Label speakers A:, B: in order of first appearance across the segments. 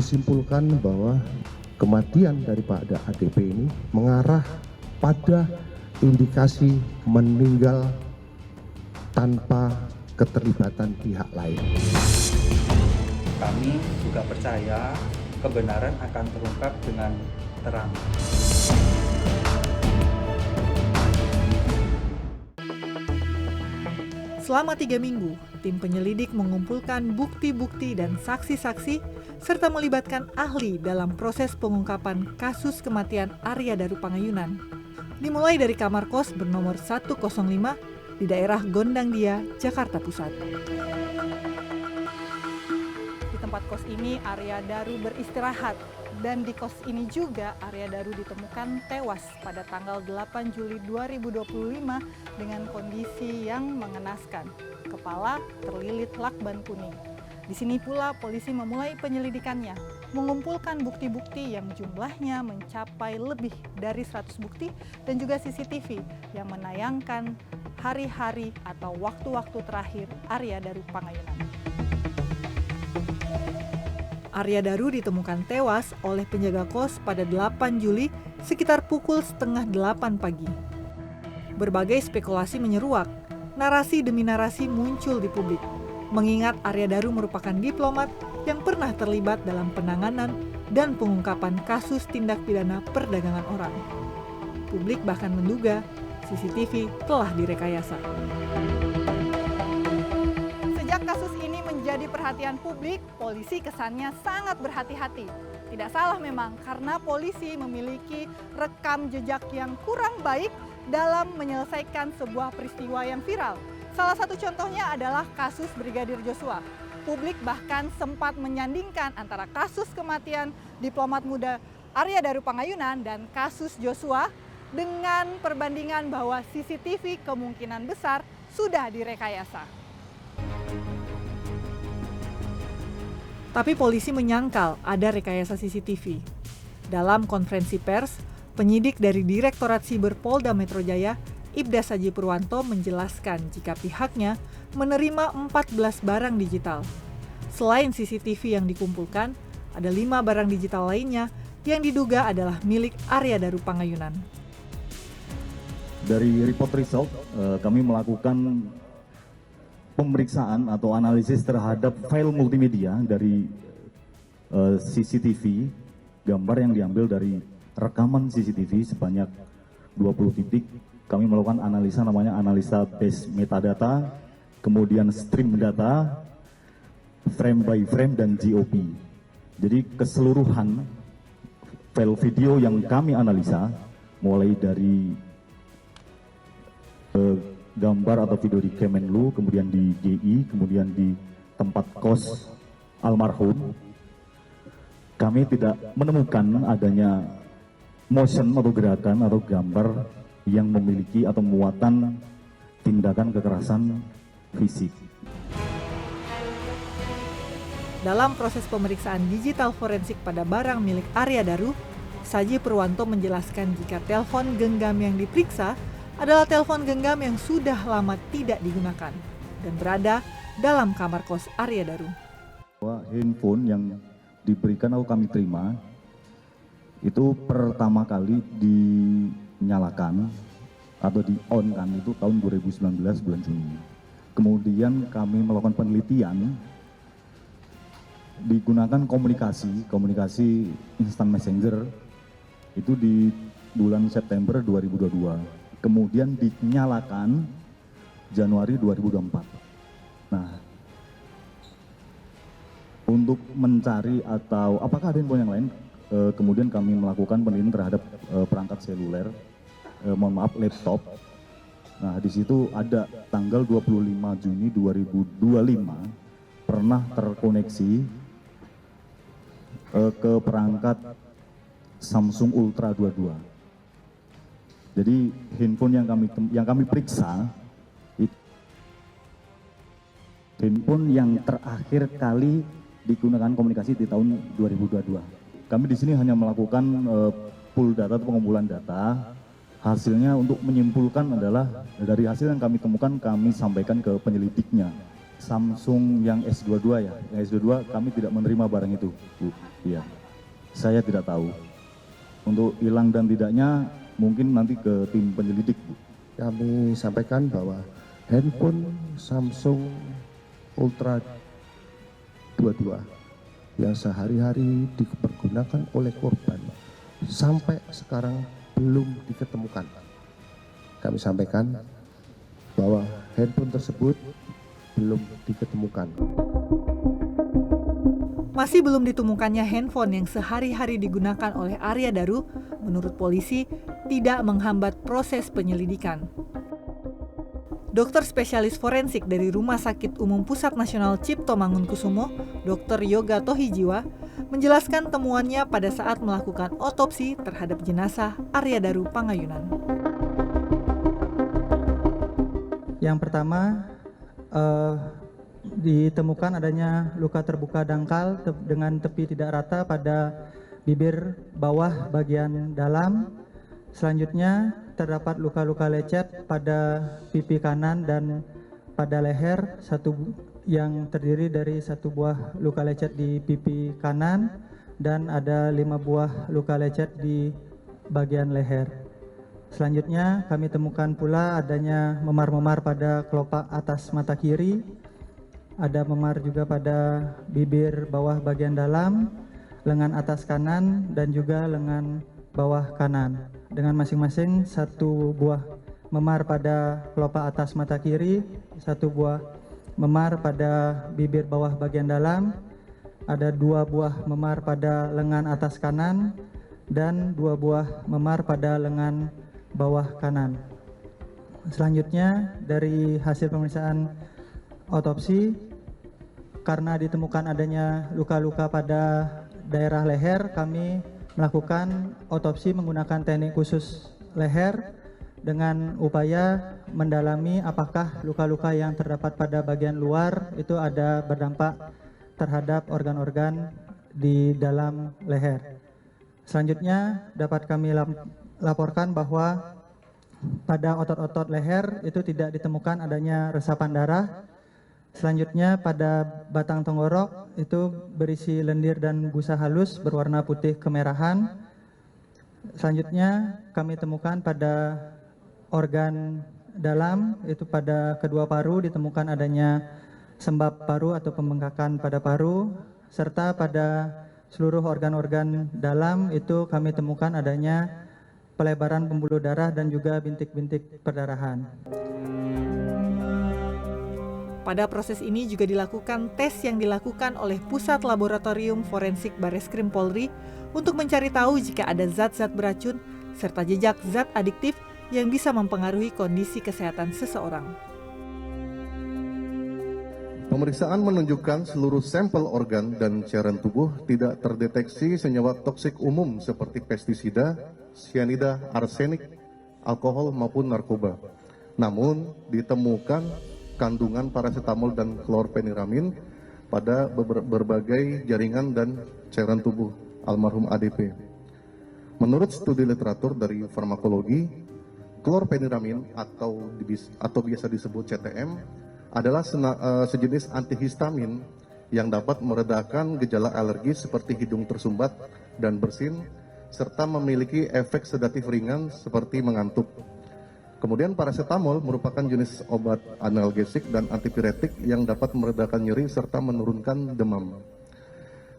A: disimpulkan bahwa kematian dari Pak ADP ini mengarah pada indikasi meninggal tanpa keterlibatan pihak lain.
B: Kami juga percaya kebenaran akan terungkap dengan terang.
C: Selama 3 minggu, tim penyelidik mengumpulkan bukti-bukti dan saksi-saksi serta melibatkan ahli dalam proses pengungkapan kasus kematian Arya Daru Pangayunan. Dimulai dari kamar kos bernomor 105 di daerah Gondangdia, Jakarta Pusat. Di tempat kos ini Arya Daru beristirahat dan di kos ini juga Arya Daru ditemukan tewas pada tanggal 8 Juli 2025 dengan kondisi yang mengenaskan. Kepala terlilit lakban kuning. Di sini pula polisi memulai penyelidikannya, mengumpulkan bukti-bukti yang jumlahnya mencapai lebih dari 100 bukti dan juga CCTV yang menayangkan hari-hari atau waktu-waktu terakhir Arya Daru Pangayunan. Arya Daru ditemukan tewas oleh penjaga kos pada 8 Juli sekitar pukul 7:30 pagi. Berbagai spekulasi menyeruak, narasi demi narasi muncul di publik, mengingat Arya Daru merupakan diplomat yang pernah terlibat dalam penanganan dan pengungkapan kasus tindak pidana perdagangan orang. Publik bahkan menduga CCTV telah direkayasa. Sejak kasus ini menjadi perhatian publik, polisi kesannya sangat berhati-hati. Tidak salah memang, karena polisi memiliki rekam jejak yang kurang baik dalam menyelesaikan sebuah peristiwa yang viral. Salah satu contohnya adalah kasus Brigadir Joshua. Publik bahkan sempat menyandingkan antara kasus kematian diplomat muda Arya Daru Pangayunan dan kasus Joshua dengan perbandingan bahwa CCTV kemungkinan besar sudah direkayasa. Tapi polisi menyangkal ada rekayasa CCTV. Dalam konferensi pers, penyidik dari Direktorat Siber Polda Metro Jaya, Ibda Saji Purwanto menjelaskan jika pihaknya menerima 14 barang digital. Selain CCTV yang dikumpulkan, ada 5 barang digital lainnya yang diduga adalah milik Arya Daru Pangayunan.
D: Dari report result, kami melakukan pemeriksaan atau analisis terhadap file multimedia dari CCTV, gambar yang diambil dari rekaman CCTV sebanyak 20 titik. Kami melakukan analisa namanya analisa base metadata, kemudian stream data, frame by frame, dan GOP. Jadi keseluruhan file video yang kami analisa, mulai dari gambar atau video di Kemenlu, kemudian di GI, kemudian di tempat kos almarhum, kami tidak menemukan adanya motion atau gerakan atau gambar yang memiliki atau muatan tindakan kekerasan fisik.
C: Dalam proses pemeriksaan digital forensik pada barang milik Arya Daru, Saji Purwanto menjelaskan jika telepon genggam yang diperiksa adalah telepon genggam yang sudah lama tidak digunakan dan berada dalam kamar kos Arya Daru.
D: Handphone yang diberikan atau kami terima itu pertama kali dinyalakan atau di-on-kan itu tahun 2019 bulan Juni. Kemudian kami melakukan penelitian, digunakan komunikasi instant messenger itu di bulan September 2022. Kemudian dinyalakan Januari 2024. Nah, untuk mencari atau apakah ada info yang lain, kemudian kami melakukan penelitian terhadap perangkat seluler, laptop. Nah, di situ ada tanggal 25 Juni 2025 pernah terkoneksi ke perangkat Samsung Ultra 22. Jadi handphone yang kami periksa itu handphone yang terakhir kali digunakan komunikasi di tahun 2022. Kami di sini hanya melakukan pool data atau pengumpulan data. Hasilnya untuk menyimpulkan adalah dari hasil yang kami temukan kami sampaikan ke penyelidiknya. Samsung yang S22 ya. Yang S22 kami tidak menerima barang itu, Bu. Iya. Saya tidak tahu. Untuk hilang dan tidaknya mungkin nanti ke tim penyelidik, Bu.
A: Kami sampaikan bahwa handphone Samsung Ultra 22 yang sehari-hari dipergunakan oleh korban sampai sekarang belum diketemukan. Kami sampaikan bahwa handphone tersebut belum diketemukan.
C: Masih belum ditemukannya handphone yang sehari-hari digunakan oleh Arya Daru, menurut polisi tidak menghambat proses penyelidikan. Dokter spesialis forensik dari Rumah Sakit Umum Pusat Nasional Cipto Mangunkusumo, Dr. Yoga Tohijiwa, menjelaskan temuannya pada saat melakukan otopsi terhadap jenazah Arya Daru Pangayunan.
E: Yang pertama, ditemukan adanya luka terbuka dangkal dengan tepi tidak rata pada bibir bawah bagian dalam. Selanjutnya terdapat luka-luka lecet pada pipi kanan dan pada leher, yang terdiri dari 1 buah luka lecet di pipi kanan dan ada 5 buah luka lecet di bagian leher. Selanjutnya kami temukan pula adanya memar-memar pada kelopak atas mata kiri, ada memar juga pada bibir bawah bagian dalam, lengan atas kanan dan juga lengan bawah kanan, dengan masing-masing 1 buah memar pada kelopak atas mata kiri, 1 buah memar pada bibir bawah bagian dalam, ada 2 buah memar pada lengan atas kanan dan 2 buah memar pada lengan bawah kanan. Selanjutnya dari hasil pemeriksaan otopsi, karena ditemukan adanya luka-luka pada daerah leher, kami melakukan otopsi menggunakan teknik khusus leher dengan upaya mendalami apakah luka-luka yang terdapat pada bagian luar itu ada berdampak terhadap organ-organ di dalam leher. Selanjutnya dapat kami laporkan bahwa pada otot-otot leher itu tidak ditemukan adanya resapan darah. Selanjutnya pada batang tenggorok itu berisi lendir dan busa halus berwarna putih kemerahan. Selanjutnya kami temukan pada organ dalam, itu pada kedua paru ditemukan adanya sembab paru atau pembengkakan pada paru, serta pada seluruh organ-organ dalam itu kami temukan adanya pelebaran pembuluh darah dan juga bintik-bintik perdarahan.
C: Pada proses ini juga dilakukan tes yang dilakukan oleh Pusat Laboratorium Forensik Bareskrim Polri untuk mencari tahu jika ada zat-zat beracun serta jejak zat adiktif yang bisa mempengaruhi kondisi kesehatan seseorang.
A: Pemeriksaan menunjukkan seluruh sampel organ dan cairan tubuh tidak terdeteksi senyawa toksik umum seperti pestisida, sianida, arsenik, alkohol maupun narkoba. Namun ditemukan kandungan paracetamol dan klorpeniramin pada berbagai jaringan dan cairan tubuh almarhum ADP. Menurut studi literatur dari farmakologi, klorpeniramin atau biasa disebut CTM adalah sejenis antihistamin yang dapat meredakan gejala alergi seperti hidung tersumbat dan bersin, serta memiliki efek sedatif ringan seperti mengantuk. Kemudian paracetamol merupakan jenis obat analgesik dan antipiretik yang dapat meredakan nyeri serta menurunkan demam.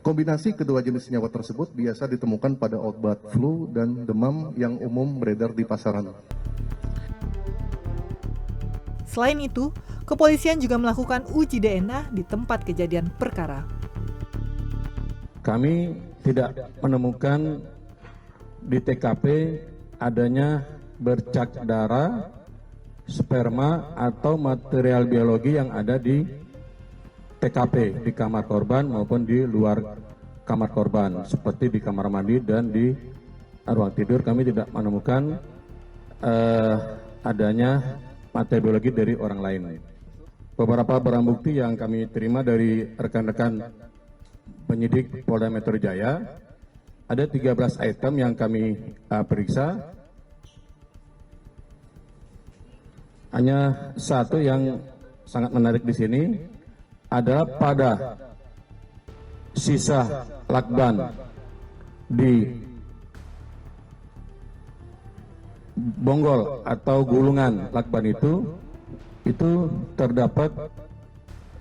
A: Kombinasi kedua jenis senyawa tersebut biasa ditemukan pada obat flu dan demam yang umum beredar di pasaran.
C: Selain itu, kepolisian juga melakukan uji DNA di tempat kejadian perkara.
F: Kami tidak menemukan di TKP adanya bercak darah, sperma, atau material biologi yang ada di TKP, di kamar korban maupun di luar kamar korban, seperti di kamar mandi dan di ruang tidur. Kami tidak menemukan adanya material biologi dari orang lain. Beberapa barang bukti yang kami terima dari rekan-rekan penyidik Polda Metro Jaya, ada 13 item yang kami periksa. Hanya satu yang sangat menarik di sini, adalah pada sisa lakban di bonggol atau gulungan lakban itu terdapat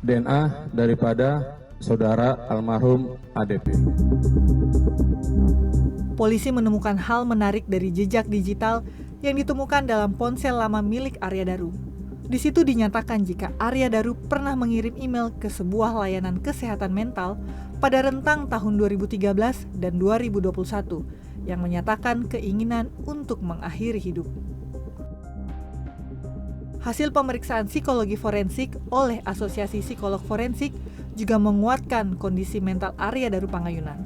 F: DNA daripada saudara almarhum ADP.
C: Polisi menemukan hal menarik dari jejak digital yang ditemukan dalam ponsel lama milik Arya Daru. Di situ dinyatakan jika Arya Daru pernah mengirim email ke sebuah layanan kesehatan mental pada rentang tahun 2013 dan 2021 yang menyatakan keinginan untuk mengakhiri hidup. Hasil pemeriksaan psikologi forensik oleh Asosiasi Psikolog Forensik juga menguatkan kondisi mental Arya Daru Pangayunan.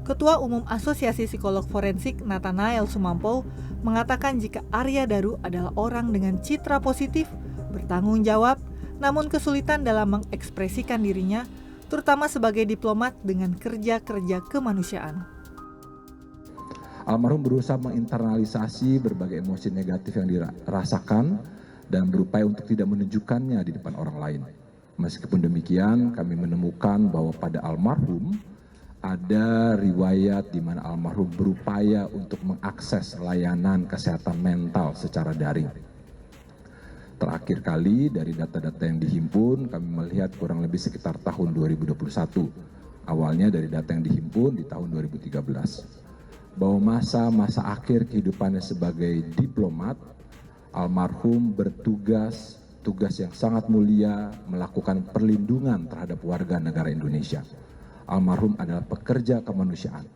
C: Ketua Umum Asosiasi Psikolog Forensik Nathanael Sumampo mengatakan jika Arya Daru adalah orang dengan citra positif, bertanggung jawab, namun kesulitan dalam mengekspresikan dirinya, terutama sebagai diplomat dengan kerja-kerja kemanusiaan.
G: Almarhum berusaha menginternalisasi berbagai emosi negatif yang dirasakan dan berupaya untuk tidak menunjukkannya di depan orang lain. Meskipun demikian, kami menemukan bahwa pada almarhum ada riwayat di mana almarhum berupaya untuk mengakses layanan kesehatan mental secara daring. Terakhir kali dari data-data yang dihimpun, kami melihat kurang lebih sekitar tahun 2021. Awalnya dari data yang dihimpun di tahun 2013. Bahwa masa akhir kehidupannya sebagai diplomat, almarhum bertugas yang sangat mulia melakukan perlindungan terhadap warga negara Indonesia. Almarhum adalah pekerja kemanusiaan.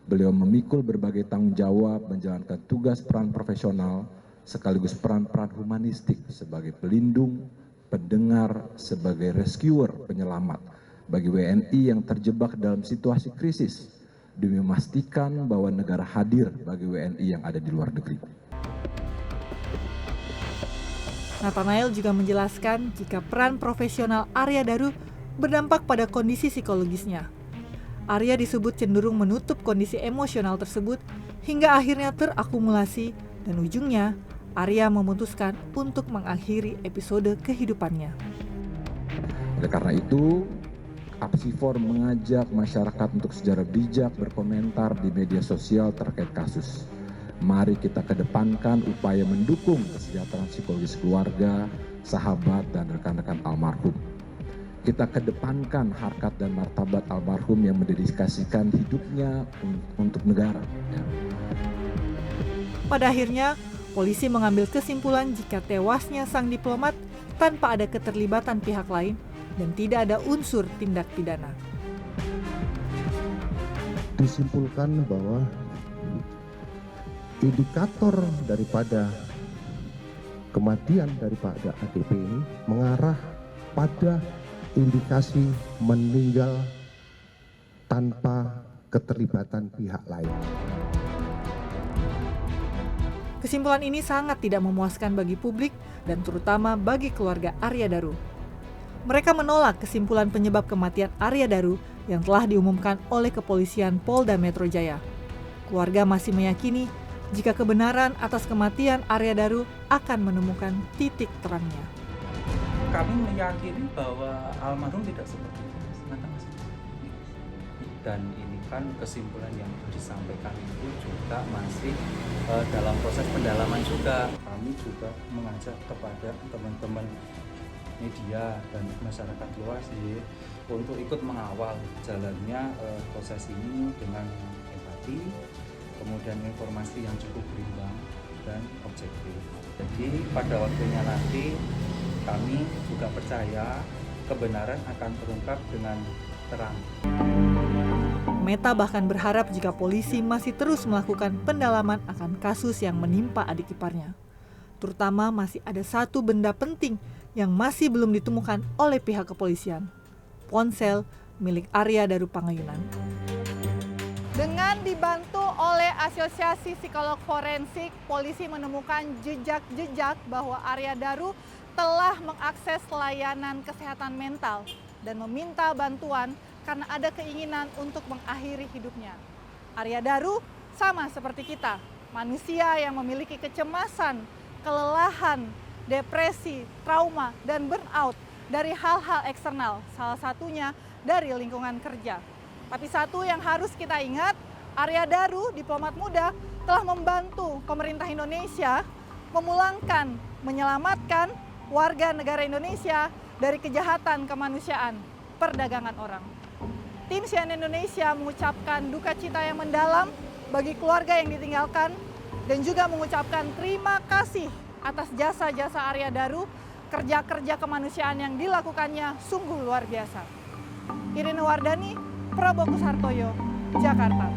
G: Beliau memikul berbagai tanggung jawab, menjalankan tugas peran profesional, sekaligus peran-peran humanistik sebagai pelindung, pendengar, sebagai rescuer, penyelamat bagi WNI yang terjebak dalam situasi krisis, demi memastikan bahwa negara hadir bagi WNI yang ada di luar negeri.
C: Nathanael juga menjelaskan jika peran profesional Arya Daru berdampak pada kondisi psikologisnya. Arya disebut cenderung menutup kondisi emosional tersebut hingga akhirnya terakumulasi dan ujungnya Arya memutuskan untuk mengakhiri episode kehidupannya.
G: Oleh karena itu, Apsifor mengajak masyarakat untuk secara bijak berkomentar di media sosial terkait kasus. Mari kita kedepankan upaya mendukung kesejahteraan psikologis keluarga, sahabat, dan rekan-rekan almarhum. Kita kedepankan harkat dan martabat almarhum yang mendedikasikan hidupnya untuk negara.
C: Pada akhirnya, polisi mengambil kesimpulan jika tewasnya sang diplomat tanpa ada keterlibatan pihak lain dan tidak ada unsur tindak pidana.
A: Disimpulkan bahwa indikator daripada kematian daripada ADP ini mengarah pada indikasi meninggal tanpa keterlibatan pihak lain.
C: Kesimpulan ini sangat tidak memuaskan bagi publik dan terutama bagi keluarga Arya Daru. Mereka menolak kesimpulan penyebab kematian Arya Daru yang telah diumumkan oleh kepolisian Polda Metro Jaya. Keluarga masih meyakini jika kebenaran atas kematian Arya Daru akan menemukan titik terangnya.
B: Kami meyakini bahwa almarhum tidak seperti itu. Dan ini kan kesimpulan yang disampaikan itu juga masih dalam proses pendalaman juga. Kami juga mengajak kepada teman-teman media dan masyarakat luas untuk ikut mengawal jalannya proses ini dengan empati, kemudian informasi yang cukup berimbang dan objektif. Jadi pada waktunya nanti kami juga percaya kebenaran akan terungkap dengan terang.
C: Meta bahkan berharap jika polisi masih terus melakukan pendalaman akan kasus yang menimpa adik iparnya. Terutama masih ada satu benda penting yang masih belum ditemukan oleh pihak kepolisian. Ponsel milik Arya Daru Pangayunan. Dengan dibantu oleh Asosiasi Psikolog Forensik, polisi menemukan jejak-jejak bahwa Arya Daru telah mengakses layanan kesehatan mental dan meminta bantuan karena ada keinginan untuk mengakhiri hidupnya. Arya Daru sama seperti kita, manusia yang memiliki kecemasan, kelelahan, depresi, trauma, dan burnout dari hal-hal eksternal, salah satunya dari lingkungan kerja. Tapi satu yang harus kita ingat, Arya Daru, diplomat muda, telah membantu pemerintah Indonesia memulangkan, menyelamatkan warga negara Indonesia dari kejahatan kemanusiaan, perdagangan orang. Tim CNN Indonesia mengucapkan duka cita yang mendalam bagi keluarga yang ditinggalkan dan juga mengucapkan terima kasih atas jasa-jasa Arya Daru, kerja-kerja kemanusiaan yang dilakukannya sungguh luar biasa. Irene Wardani, Prabowo Kusartoyo, Jakarta.